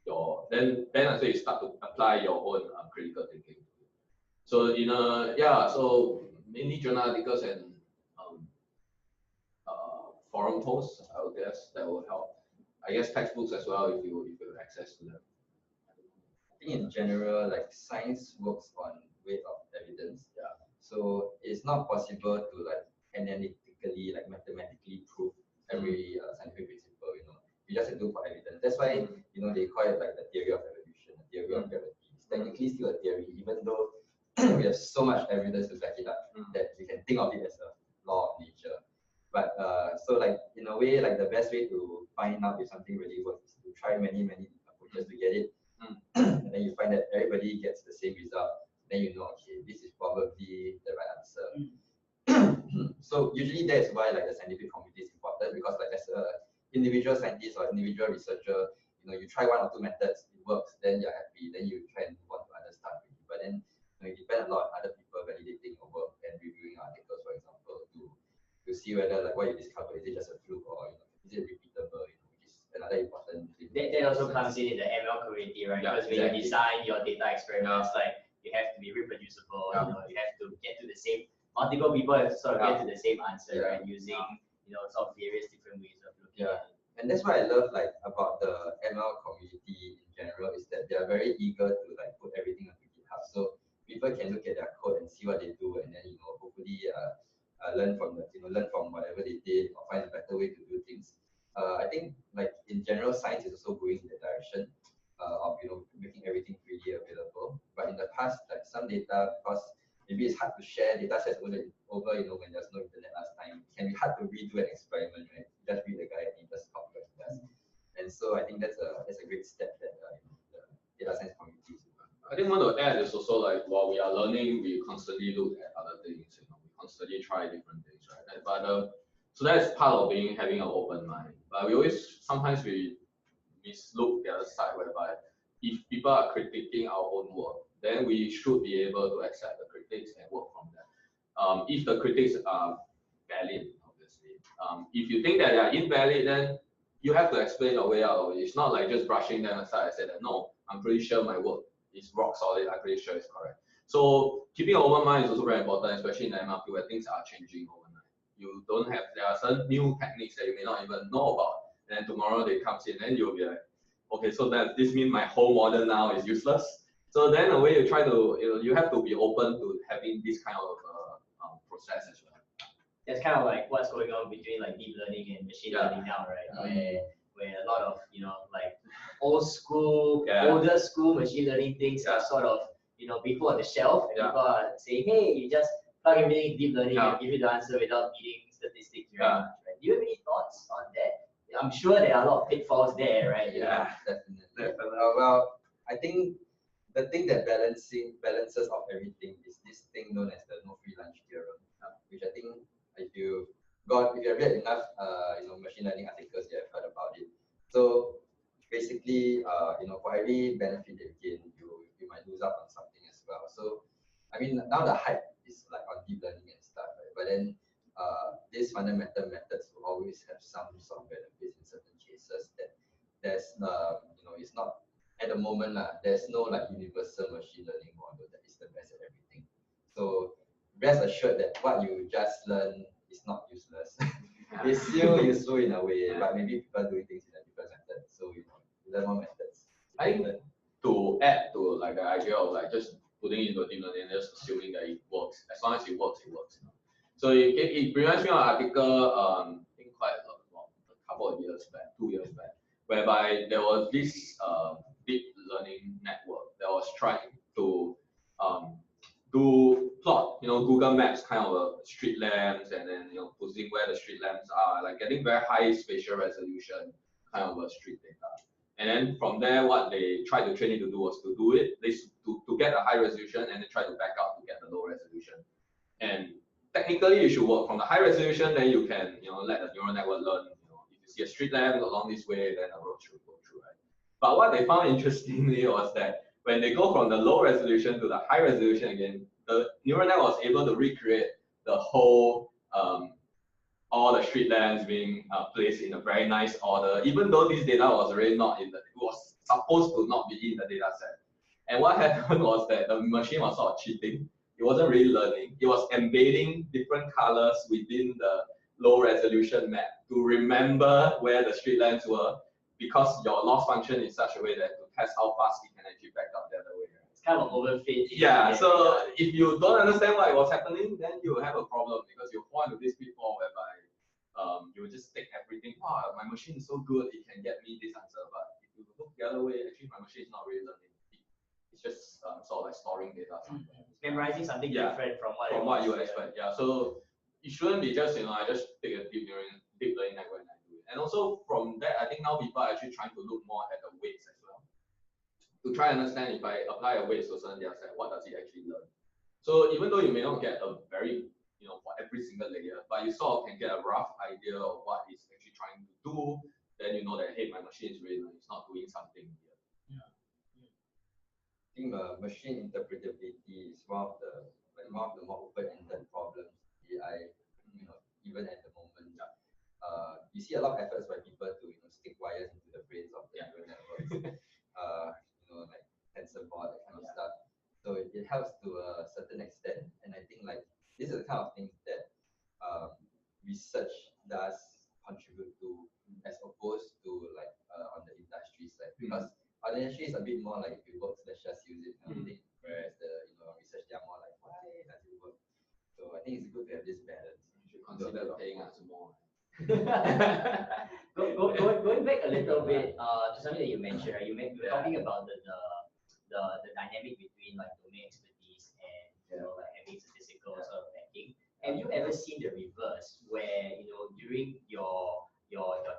your. Then I say you start to apply your own critical thinking. So so mainly journal articles and forum posts, I would guess that will help. I guess textbooks as well if you have access to them.
I think in general, like science works on weight of evidence.
Yeah.
So it's not possible to like analytically, like mathematically prove every scientific principle. You just have to look for evidence. That's why they call it like the theory of evolution, the theory of gravity. It's technically still a theory, even though we have so much evidence to back it up that we can think of it as a law of nature. But so like in a way, like the best way to find out if something really works is to try many approaches to get it, and then you find that everybody gets the same result. Then okay, this is probably the right answer. So usually that's why like the scientific community is important, because like as a individual scientist or individual researcher, you try one or two methods, it works, then you're happy, then you try and move on to other stuff. But then it depends a lot on other people validating your work and reviewing articles, for example, to see whether like what you discover, is it just a fluke, or is it repeatable, which is another important thing.
That also comes in the ML community, right?
Yeah,
because when you design your data experiments, like you have to be reproducible, you have to get to the same, multiple people have to sort of get to the same answer, right? Using sort of various different ways of looking at it.
And that's what I love like about the ML community in general, is that they are very eager to like put everything onto GitHub. So people can look at their code and see what they do, and then hopefully learn from whatever they did, or find a better way to do things. I think like in general, science is also going in that direction of making everything freely available. But in the past, like some data, because maybe it's hard to share data sets over when there's no internet last time, it can be hard to redo an experiment, right? You just read the guide and you just copy what it does. And so I think that's a great step that the data science community is doing.
I think one to add is also like while we are learning, we constantly look at other things. We constantly try different things, right? But so that's part of having an open mind. But sometimes we mislook the other side, whereby if people are critiquing our own work, then we should be able to accept the critics and work from them. If the critics are valid, obviously. If you think that they are invalid, then you have to explain your way out of it. It's not like just brushing them aside and say that, no, I'm pretty sure my work is rock solid, I'm pretty sure it's correct. So keeping an open mind is also very important, especially in the ML field where things are changing overnight. There are certain new techniques that you may not even know about, and then tomorrow they comes in, and you'll be like, okay, so does this mean my whole model now is useless? So then the way you try to, you have to be open to having this kind of process as well.
That's kind of like what's going on between like deep learning and machine learning now, right? Where a lot of like older school machine learning things are sort of being put on the shelf, and people are saying, hey, you just plug everything in deep learning and give you the answer without needing statistics very much, right? Do you have any thoughts on that? I'm sure there are a lot of pitfalls there, right?
Yeah, definitely. Well, I think the thing that balances of everything is this thing known as the no free lunch theorem, which I think if you have read enough machine learning articles, you have heard about it. So basically, for every benefit that you gain, you might lose out on something as well. So I mean, now the hype is like on deep learning and stuff, right? But then these fundamental methods will always have some sort of benefits in certain cases that there's it's not at the moment there's no like universal machine learning model that is the best at everything. So rest assured that what you just learn is not useless. It's still useful in a way, but maybe people doing things in a different method. So you learn more methods.
I think to add to like the idea of like just putting into deep learning and just assuming that it works. As long as it works, it works. So it reminds me of an article, I think quite a couple of years back, 2 years back, whereby there was this deep learning network that was trying to do plot, Google Maps kind of street lamps, and then putting where the street lamps are, like getting very high spatial resolution kind of a street data. And then from there, what they tried to train it to do was to do it, to get a high resolution, and then try to back out to get the low resolution. And technically, it should work. From the high resolution, then you can let the neural network learn. If you see a street lamp along this way, then a road should go through, right? But what they found interestingly was that when they go from the low resolution to the high resolution again, the neural network was able to recreate the whole all the street lamps being placed in a very nice order, even though this data was already not in it was supposed to not be in the data set. And what happened was that the machine was sort of cheating. It wasn't really learning. It was embedding different colors within the low resolution map to remember where the street lamps were, because your loss function is such a way that to test how fast it can actually back up the other way.
It's kind of overfit.
Yeah, so if you don't understand what was happening, then you will have a problem, because you fall into this pitfall whereby you will just take everything. Wow, my machine is so good, it can get me this answer. But if you look the other way, actually my machine is not really learning. It's just sort of like storing data somewhere.
Memorizing something different from what
you expect. Yeah, so it shouldn't be just I just take a deep learning network and I do it. And also from that, I think now people are actually trying to look more at the weights as well, to try and understand if I apply a weight to a certain data set, what does it actually learn? So even though you may not get a very for every single layer, but you sort of can get a rough idea of what it's actually trying to do, then you know that, hey, my machine is really it's not doing something here.
Yeah. I think machine interpretability is one of the more open-ended problems AI, even at the moment. You see a lot of efforts by people to stick wires into the brains of the neural networks, like TensorBoard, that kind of stuff. So it helps to a certain extent, and I think like these are the kind of things that research does contribute to, as opposed to like on the industry side, because on the industry is a bit more like if it works, let's just use it kind of thing. Whereas the research, they are more like, why does it work? So I think it's good to have this balance.
You should consider paying us more.
Going back a little bit to something that you mentioned, right? You were talking about the dynamic between like domain expertise and like having statistical sort of backing. Have you ever seen the reverse, where during your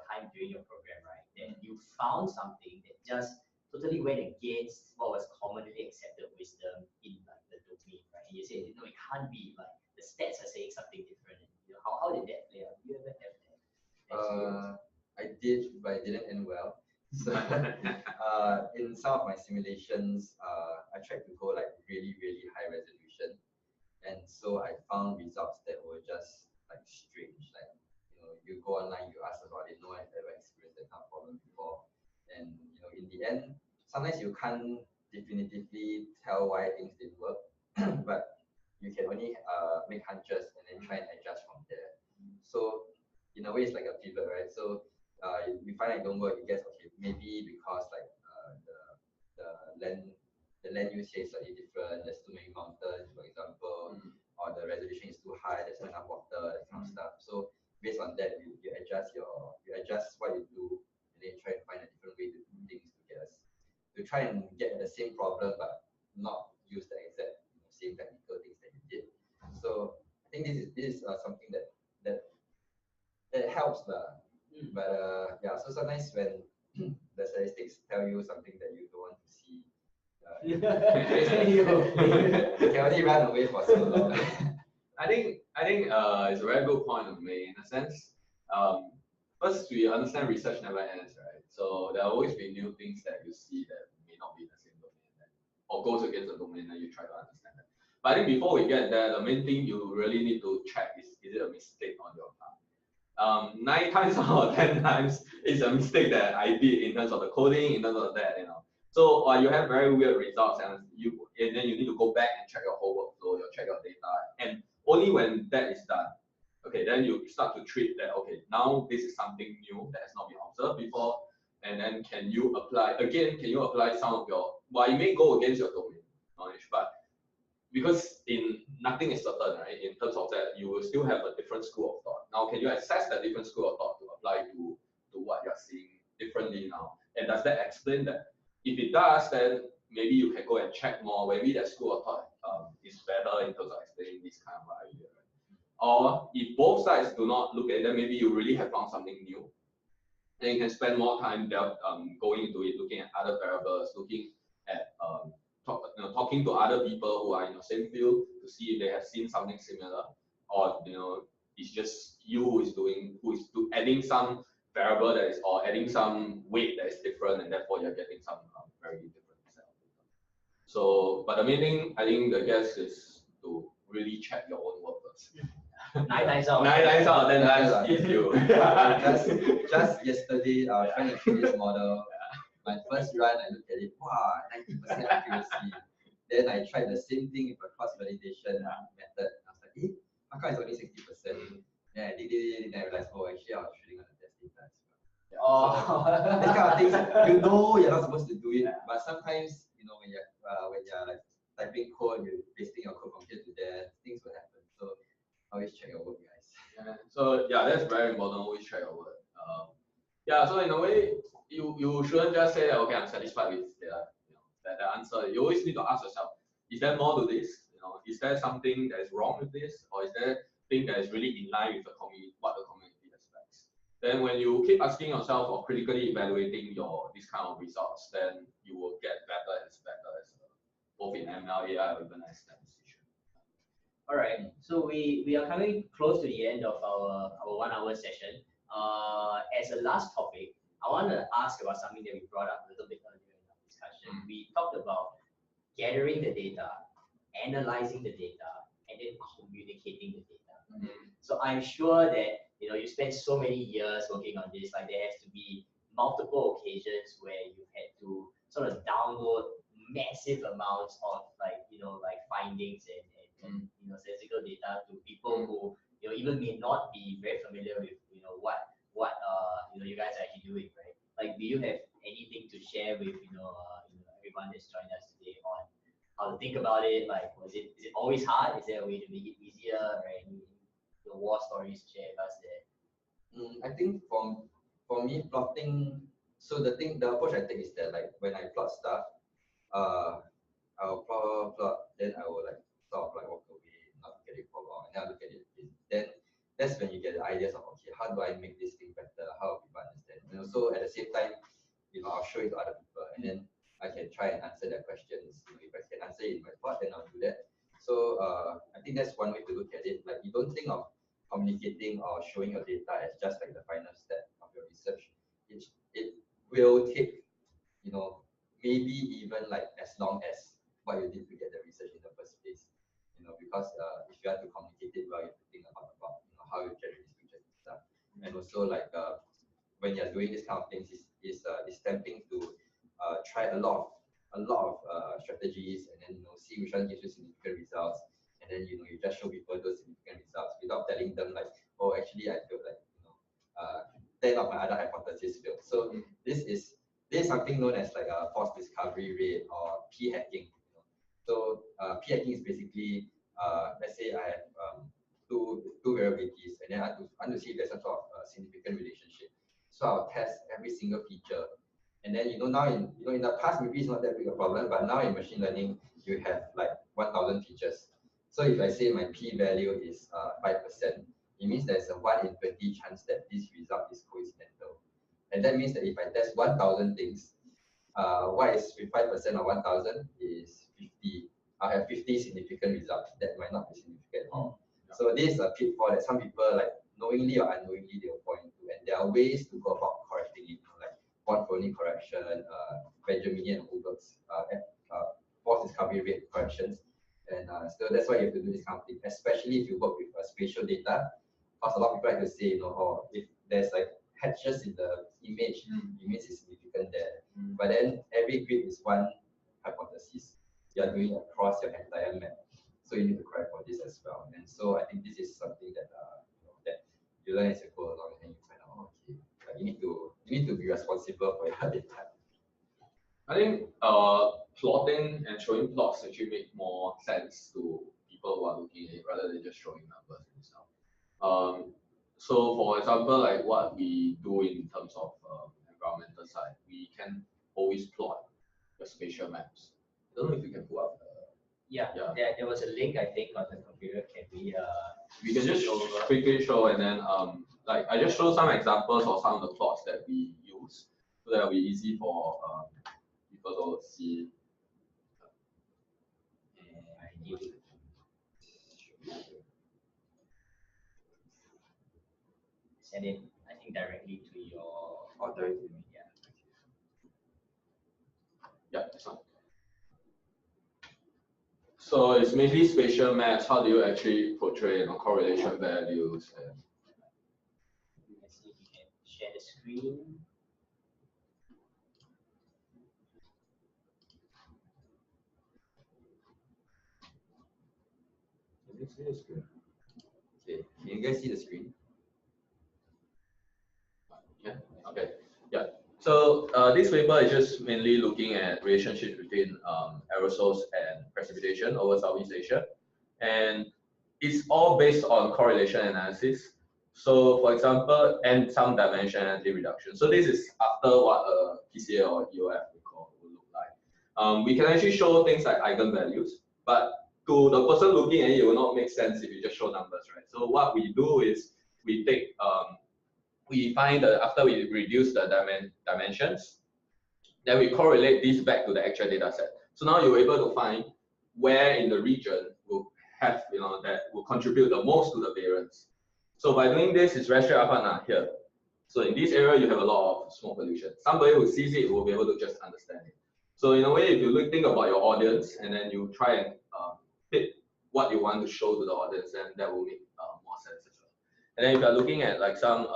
time during your program, right, that you found something that just totally went against what was commonly accepted wisdom in like the domain, right? And you said it can't be, like the stats are saying something different. How did that play out? Do you ever have that?
I did, but it didn't end well. So in some of my simulations, I tried to go like really, really high resolution, and so I found results that were just like strange. Like you go online, you ask about it, no one has ever experienced that kind of problem before, and in the end, sometimes you can't definitively tell why things didn't work, but you can only make hunches and then try and adjust from there. So in a way, it's like a pivot, right? So we find it don't work, you guess, okay, maybe because like the land use here is slightly different. There's too many mountains, for example, or the resolution is too high. There's not enough water, that kind of stuff. So based on that, you adjust what you do, and then try and find a different way to do things to try and get the same problem, but not use the exact same technical things that you did. So I think this is something that helps, but yeah. So sometimes when the statistics tell you something that you don't want to see, you can only run away for so long.
I think it's a very good point of me, in a sense. First, we understand research never ends, right? So there will always be new things that you see that may not be in the same domain, or goes against the domain that you try to understand that. But I think before we get there, the main thing you really need to check is it a mistake on your part? 9 times out of 10 times it's a mistake that I did in terms of the coding, in terms of that, So you have very weird results, and then you need to go back and check your whole workflow, check your data, and only when that is done, okay, then you start to treat that, okay, now this is something new that has not been observed before, and then can you apply some of your, well, you may go against your domain knowledge, but because nothing is certain, right? In terms of that, you will still have a different school of thought. Now, can you access that different school of thought to apply to what you're seeing differently now? And does that explain that? If it does, then maybe you can go and check more. Maybe that school of thought is better in terms of explaining this kind of idea. Right? Or if both sides do not look at it, then maybe you really have found something new. Then you can spend more time going into it, looking at other variables, looking at talking to other people who are in the same field to see if they have seen something similar, or it's just you who is adding some variable that is, or adding some weight that is different, and therefore you're getting some very different set of data. So, but the main thing I think the guess is to really check your own work first.
9 times out.
9 times out, 10 times if you.
just yesterday, I was trying to train this model. My first run, I looked at it, wow, 90% accuracy. Then I tried the same thing with a cross validation method. I was like, how come it's only 60%? Then I did it, and I realized, oh, actually, I was shooting on the test data as well. Yeah,
oh.
So, this kind of things, you're not supposed to do it, but sometimes, when you're like typing code, you're pasting your code from here to there, things will happen. So always check your work, guys.
Yeah. So that's very important. Always check your work. So in a way, you shouldn't just say, okay, I'm satisfied with the answer. You always need to ask yourself, is there more to this? Is there something that is wrong with this, or is there thing that is really in line with what the community expects? Then when you keep asking yourself or critically evaluating this kind of results, then you will get better and better as both in ML, AI, or even as statistician.
All right, so we are coming close to the end of our 1 hour session. As a last topic, I want to ask about something that we brought up a little bit earlier in our discussion. We talked about gathering the data, analyzing the data, and then communicating the data. So I'm sure that you spent so many years working on this. Like there has to be multiple occasions where you had to sort of download massive amounts of findings and statistical data to people who even may not be very familiar with what you guys are actually doing, right? Like, do you have anything to share with everyone that's joined us today on how to think about it? Like, is it always hard? Is there a way to make it easier? Right? Any war stories to share with us there?
I think for me, plotting. So the approach I take is that, like, when I plot stuff, I'll plot, then I will sort of walk away, not look at it for long, and then I look at it again. Then that's when you get the ideas of, okay, how do I make this thing better? How do people understand? And also at the same time, I'll show it to other people, and then I can try and answer their questions. If I can answer it in my plot, then I'll do that. So I think that's one way to look at it. Like, you don't think of communicating or showing your data as just like the final step of your research. It will take, maybe even as long as what you did to get the research in the first place. Because if you have to communicate it well, you have to think about how you generate these pictures and stuff. And also when you're doing this kind of things, it's tempting to try a lot of strategies, and then see which one gives you significant results, and then you just show people those significant results without telling them oh, actually I feel 10 of my other hypotheses failed. So this is something known as a false discovery rate, or p hacking. So p hacking is basically, let's say I have two variabilities, and then I want to see if there's some sort of significant relationship. So I'll test every single feature. And then now in the past, maybe it's not that big a problem, but now in machine learning you have 1,000 features. So if I say my p-value is 5%, it means there's a 1 in 20 chance that this result is coincidental. And that means that if I test 1,000 things, what is with 5% of 1,000 is 50. I have 50 significant results that might not be significant at all. So this is a pitfall that some people knowingly or unknowingly they'll point to, and there are ways to go about correcting it, like Bonferroni correction, Benjaminian and Hubert's false discovery rate corrections. And so that's why you have to do this kind of thing, especially if you work with spatial data. Because a lot of people like to say, oh, if there's like hatches in the image, it means it's significant there. But then every grid is one hypothesis. You are doing across your entire map, so you need to correct for this as well. And so I think this is something that that you learn as you go along, and you find out, okay, you need to be responsible for your data.
I think plotting and showing plots actually make more sense to people who are looking at it rather than just showing numbers and stuff. So for example, like what we do in terms of environmental side, we can always plot the spatial maps. I don't know if you can pull up.
Yeah. There was a link I think on the computer. Can
we can just quickly show, and then like I just show some examples of some of the plots that we use, so that will be easy for people to see.
I need to send it, I think, directly to your
directly.
Yeah, that's fine. So it's mainly spatial maps. How do you actually portray correlation values? And
let's see if we can share the screen.
can you see the screen?
Okay, can you guys see the screen?
Yeah. Okay. Yeah. So this paper is just mainly looking at relationships between aerosols and precipitation over Southeast Asia, and it's all based on correlation analysis. So, for example, and some dimensionality reduction. So this is after what a PCA or EOF would look like. We can actually show things like eigenvalues, but to the person looking at it, it will not make sense if you just show numbers, right? So what we do is we take we find that after we reduce the dimensions, then we correlate this back to the actual data set. So now you're able to find where in the region will have, that will contribute the most to the variance. So by doing this, it's very straightforward here. So in this area, you have a lot of smoke pollution. Somebody who sees it will be able to just understand it. So in a way, if you think about your audience and then you try and fit what you want to show to the audience, then that will make more sense as well. And then if you're looking at like some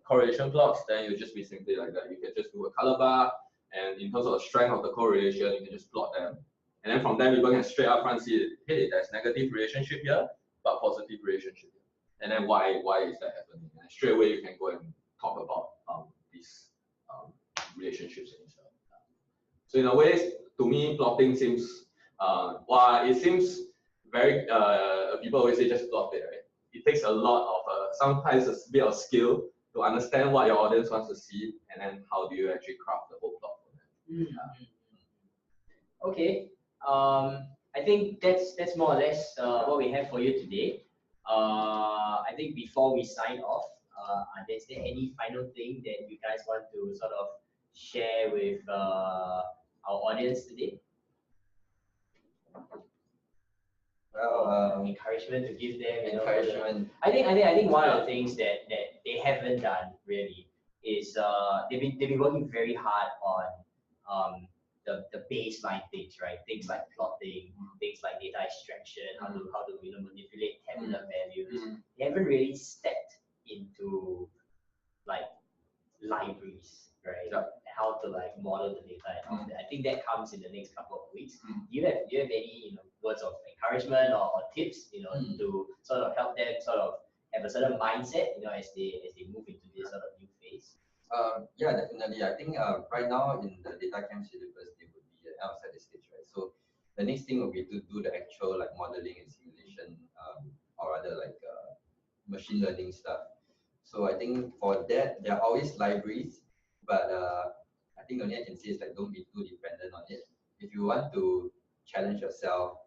correlation plots, then you just be simply like that. You can just do a color bar, and in terms of the strength of the correlation, you can just plot them. And then from there, people can straight up front see, hey, there's negative relationship here, but positive relationship here. And then why is that happening? And straight away, you can go and talk about these relationships and stuff. So in a way, to me, plotting seems, while it seems very, people always say just plot it, right? It takes a lot of, sometimes a bit of skill to understand what your audience wants to see, and then how do you actually craft the whole plot for them.
Okay, I think that's more or less what we have for you today. I think before we sign off, is there any final thing that you guys want to sort of share with our audience today?
Well,
encouragement to give them.
Encouragement.
I think one of the things that they haven't done really is they've been working very hard on the baseline things, right? Things like plotting, things like data extraction, how to manipulate tabular values. They haven't really stepped into like libraries, right? How to like model the data and all that. I think that comes in the next couple of weeks. Do you have any words of encouragement or tips to sort of help them sort of have a certain mindset as they move into this sort of new phase?
Yeah, definitely. I think right now in the data chem syllabus, they would be outside the stage, right? So the next thing will be to do the actual like modeling and simulation, or rather like machine learning stuff. So I think for that, there are always libraries, but I think the only I can say is like don't be too dependent on it. If you want to challenge yourself,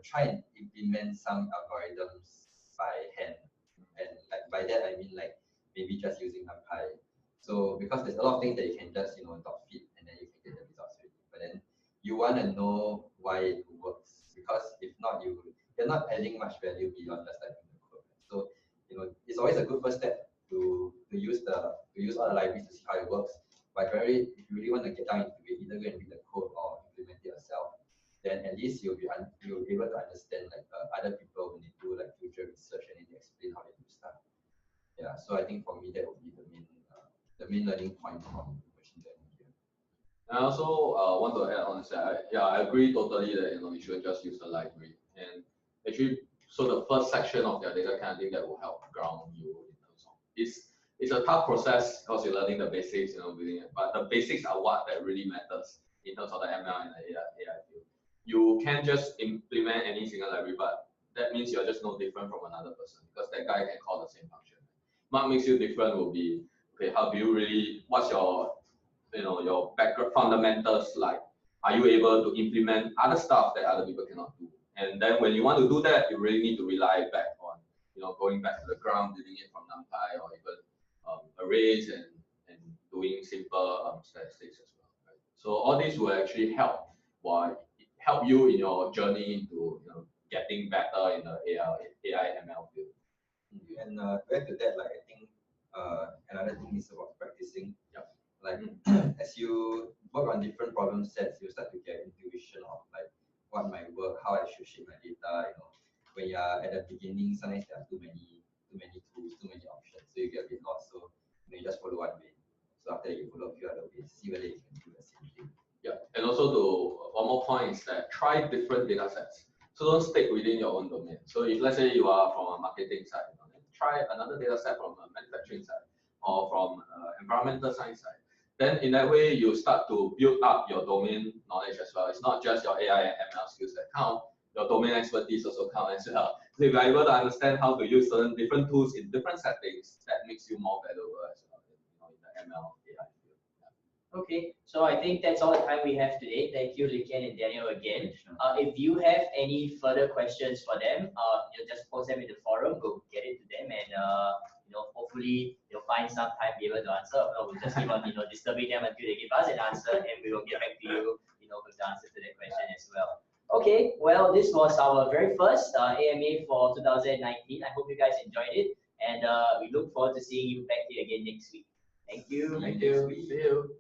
try and implement some algorithms by hand, and like by that I mean like maybe just using NumPy. So because there's a lot of things that you can just dot fit and then you can get the results already. But then you want to know why it works, because if not, you're not adding much value beyond just typing the code. So it's always a good first step to use all the libraries to see how it works. But if you really want to get down into it, either go and read the code or implement it yourself. Then at least you'll be able to understand like other people when they do like future research and then they explain how they do stuff. Yeah, so I think for me that would be the main learning point from machine learning here.
And I also want to add on to that. Yeah, I agree totally that you should just use the library. And actually, so the first section of their data kind of thing that will help ground you in terms of it's a tough process because you're learning the basics, building it. But the basics are what that really matters in terms of the ML and the AI field. You can't just implement any single library, but that means you're just no different from another person because that guy can call the same function. What makes you different will be, okay, how do you really, what's your background fundamentals like? Are you able to implement other stuff that other people cannot do? And then when you want to do that, you really need to rely back on, going back to the ground, building it from NumPy or even arrays and doing simple statistics as well. Right? So all these will actually help you in your journey into getting better in the AI ML field.
And back to that, like I think another thing is about practicing.
Yep.
Like as you work on different problem sets, you start to get intuition of like what might work, how I should shape my data. When you are at the beginning, sometimes there are too many tools, too many options, so you get a bit lost. So you just follow one way. So after that, you follow a few other ways, see whether you can do the same thing.
Yeah, and also one more point is that try different data sets. So don't stick within your own domain. So if let's say you are from a marketing side, try another data set from a manufacturing side or from environmental science side. Then in that way, you start to build up your domain knowledge as well. It's not just your AI and ML skills that count. Your domain expertise also count as well. So if you're able to understand how to use certain different tools in different settings, that makes you more valuable as well in the ML AI field. Yeah.
Okay, so I think that's all the time we have today. Thank you, Likian and Daniel again. If you have any further questions for them, just post them in the forum. Go get it to them, and hopefully they'll find some time to be able to answer. We'll just keep on disturbing them until they give us an answer, and we will get back to you, with the answer to that question as well. Okay, well, this was our very first AMA for 2019. I hope you guys enjoyed it, and we look forward to seeing you back here again next week. Thank you.
Thank you. See you.